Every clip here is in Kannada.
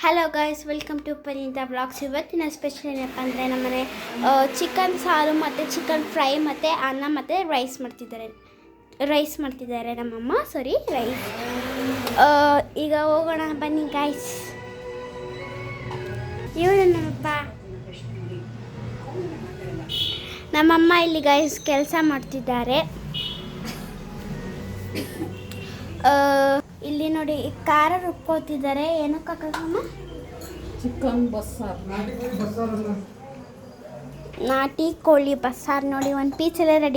Hello guys, welcome to Panita blogs. ಇವತ್ತಿನ ಸ್ಪೆಷಲ್ ಏನಪ್ಪ ಅಂದರೆ ನಮ್ಮನೆ ಚಿಕನ್ ಸಾರು ಮತ್ತು ಚಿಕನ್ ಫ್ರೈ ಮತ್ತು ಅನ್ನ ಮತ್ತು ರೈಸ್ ಮಾಡ್ತಿದ್ದಾರೆ ನಮ್ಮಮ್ಮ. ರೈಸ್. ಈಗ ಹೋಗೋಣ ಬನ್ನಿ ಗೈಸ್. ಇವರು ನಮ್ಮಮ್ಮ ಇಲ್ಲಿ ಗೈಸ್ ಕೆಲಸ ಮಾಡ್ತಿದ್ದಾರೆ. ಇಲ್ಲಿ ನೋಡಿ ಖಾರ ರುಬ್ಕೋತಿದ್ದಾರೆ. ಏನಕ್ಕಮ್ಮ? ಚಿಕನ್ ಬಸ್ಸಾರ್, ನಾಟಿ ಕೋಳಿ ಬಸ್ಸಾರು. ನೋಡಿ ಒಂದು ಪೀಸ್ ಎಲ್ಲ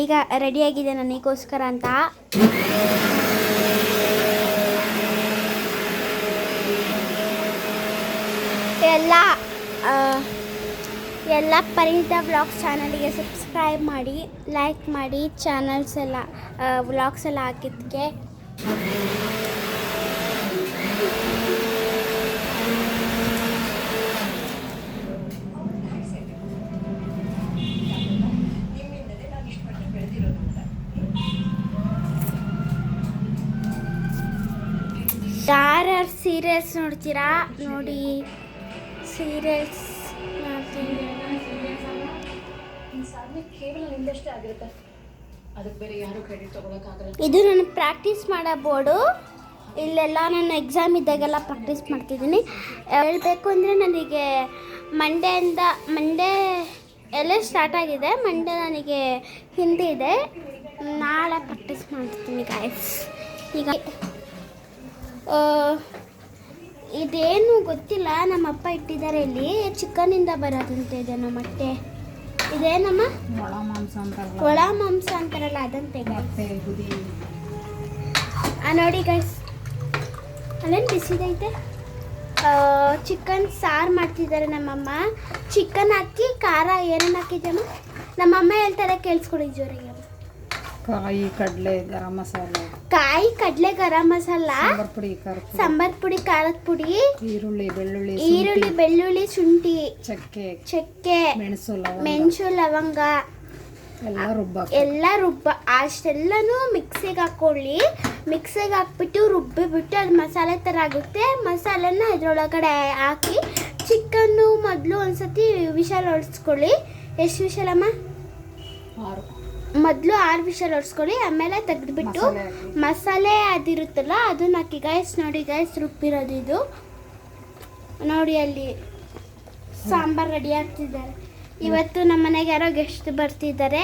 ರೆಡಿಯಾಗಿದೆ ನನಗೋಸ್ಕರ ಅಂತ. ಎಲ್ಲ ಪರಿಣಿತ ವ್ಲಾಗ್ಸ್ ಚಾನಲಿಗೆ ಸಬ್ಸ್ಕ್ರೈಬ್ ಮಾಡಿ, ಲೈಕ್ ಮಾಡಿ, ಚಾನಲ್ಸ್ ಎಲ್ಲ ವ್ಲಾಗ್ಸ್ ಎಲ್ಲ ಹಾಕಿದ್ದಕ್ಕೆ. ಯಾರ್ಯಾರು ಸೀರಿಯಲ್ಸ್ ನೋಡ್ತೀರಾ ನೋಡಿ, ಸೀರಿಯಲ್ಸ್ ನೋಡ್ತೀನಿ. ಇದು ನಾನು ಪ್ರಾಕ್ಟೀಸ್ ಮಾಡೋ ಬೋರ್ಡು. ಇಲ್ಲೆಲ್ಲ ನಾನು ಎಕ್ಸಾಮ್ ಇದ್ದಾಗೆಲ್ಲ ಪ್ರಾಕ್ಟೀಸ್ ಮಾಡ್ತಿದ್ದೀನಿ. ಹೇಳಬೇಕು ಅಂದರೆ ನನಗೆ ಮಂಡೇ ಎಲ್ಲ ಸ್ಟಾರ್ಟ್ ಆಗಿದೆ. ಮಂಡೇ ನನಗೆ ಹಿಂದಿ ಇದೆ. ನಾಳೆ ಪ್ರಾಕ್ಟೀಸ್ ಮಾಡ್ತೀನಿ ಗಾಯ್ಸ್. ಈಗ ಇದೇನು ಗೊತ್ತಿಲ್ಲ, ನಮ್ಮಪ್ಪ ಇಟ್ಟಿದ್ದಾರೆ ಇಲ್ಲಿ. ಚಿಕನಿಂದ ಬರೋದಂತೆ ಇದೆ ನಮ್ಮ ಮೊಟ್ಟೆ. ಇದೇನಮ್ಮ? ಒಳ ಮಾಂಸ ಅಂತಾರಲ್ಲ ಅದಂತೆ ಗಾಯ್ಸ್. ನೋಡಿ ಗಾಯ್ಸ್, ಅಲ್ಲೇನು ಬಿಸಿದೈತೆ. ಚಿಕನ್ ಸಾರು ಮಾಡ್ತಿದ್ದಾರೆ ನಮ್ಮಮ್ಮ. ಚಿಕನ್ ಹಾಕಿ ಖಾರ ಏನೇನು ಹಾಕಿದ್ದಮ್ಮ ನಮ್ಮಮ್ಮ ಹೇಳ್ತಾರೆ, ಕೇಳಿಸ್ಕೊಡಿ ಜೋರಾಗಿ. ಕಾಯಿ ಕಡಲೆ ಗರಂ ಮಸಾಲೆ, ಸಾಂಬಾರ್ ಪುಡಿ, ಖಾರದ ಪುಡಿ, ಈರುಳ್ಳಿ ಬೆಳ್ಳುಳ್ಳಿ, ಶುಂಠಿ, ಚಕ್ಕೆ, ಮೆಣಸು, ಲವಂಗ ಎಲ್ಲ ರುಬ್ಬ ಅಷ್ಟೆಲ್ಲನೂ ಮಿಕ್ಸಿಗೆ ಹಾಕೊಳ್ಳಿ. ಮಿಕ್ಸಿಗೆ ಹಾಕ್ಬಿಟ್ಟು ರುಬ್ಬಿಬಿಟ್ಟು ಅದು ಮಸಾಲೆ ಥರ ಆಗುತ್ತೆ. ಮಸಾಲೆನ ಇದ್ರೊಳಗಡೆ ಹಾಕಿ ಚಿಕನ್ನು ಮೊದಲು ಒಂದ್ಸತಿ ವಿಷಲ್ ಹೊಡ್ಸ್ಕೊಳ್ಳಿ. ಎಷ್ಟು ವಿಷಲಮ್ಮ? ಮೊದಲು 6 ವಿಷಲ್ ಹೊಡ್ಸ್ಕೊಳ್ಳಿ. ಆಮೇಲೆ ತೆಗೆದುಬಿಟ್ಟು ಮಸಾಲೆ ಅದಿರುತ್ತಲ್ಲ ಅದನ್ನ ಹಾಕಿ ಗೈಸ್. ನೋಡಿ ಗೈಸ್, ರುಬ್ಬಿರೋದು ಇದು ನೋಡಿ. ಅಲ್ಲಿ ಸಾಂಬಾರು ರೆಡಿ ಆಗ್ತಿದ್ದಾರೆ. ಇವತ್ತು ನಮ್ಮ ಮನೆಗೆ ಯಾರೋ ಗೆಸ್ಟ್ ಬರ್ತಿದ್ದಾರೆ.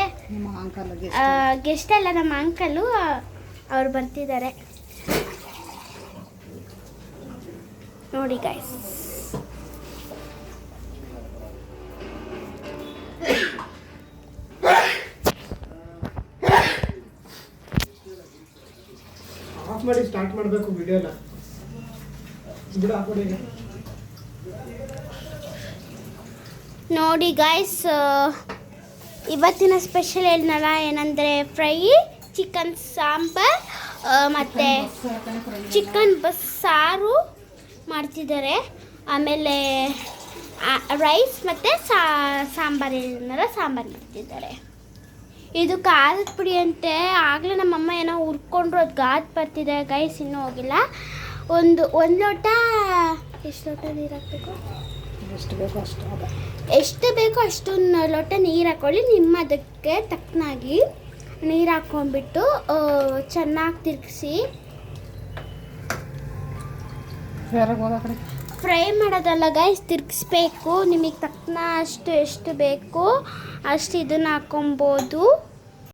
ಗೆಸ್ಟ್ ಅಲ್ಲ, ನಮ್ಮ ಅಂಕಲು, ಅವ್ರು ಬರ್ತಿದ್ದಾರೆ ನೋಡಿ ಗೈಸ್. ಮಾಡಿ ಸ್ಟಾರ್ಟ್ ಮಾಡಬೇಕು ವಿಡಿಯೋನ. ನೋಡಿ ಗಾಯ್ಸ್, ಇವತ್ತಿನ ಸ್ಪೆಷಲ್ ಏನಂದರೆ ಫ್ರೈ, ಚಿಕನ್ ಸಾಂಬಾರ್ ಮತ್ತು ಚಿಕನ್ ಬಸ್ಸಾರು ಮಾಡ್ತಿದ್ದಾರೆ. ಆಮೇಲೆ ರೈಸ್ ಮತ್ತು ಸಾಂಬಾರು ಮಾಡ್ತಿದ್ದಾರೆ. ಇದು ಖಾರದ ಪುಡಿ ಅಂತೆ. ಆಗಲೇ ನಮ್ಮಮ್ಮ ಏನೋ ಹುರ್ಕೊಂಡ್ರು, ಅದು ಗಾದ್ ಬರ್ತಿದೆ ಗೈಸ್, ಇನ್ನೂ ಹೋಗಿಲ್ಲ. ಒಂದು ಲೋಟ, ಎಷ್ಟು ಲೋಟ ನೀರು ಹಾಕಬೇಕು? ಎಷ್ಟು ಬೇಕೋ ಅಷ್ಟೊಂದು ಲೋಟ ನೀರು ಹಾಕೊಳ್ಳಿ. ನಿಮ್ಮ ಅದಕ್ಕೆ ತಕ್ಕನಾಗಿ ನೀರು ಹಾಕ್ಕೊಂಡ್ಬಿಟ್ಟು ಚೆನ್ನಾಗಿ ತಿರುಗಿಸಿ. ಫ್ರೈ ಮಾಡೋದಲ್ಲ ಗೈಸ್, ತಿರುಗಿಸ್ಬೇಕು. ನಿಮಗೆ ತಕ್ಕನ ಎಷ್ಟು ಬೇಕು ಅಷ್ಟು ಇದನ್ನು ಹಾಕ್ಕೊಬೋದು.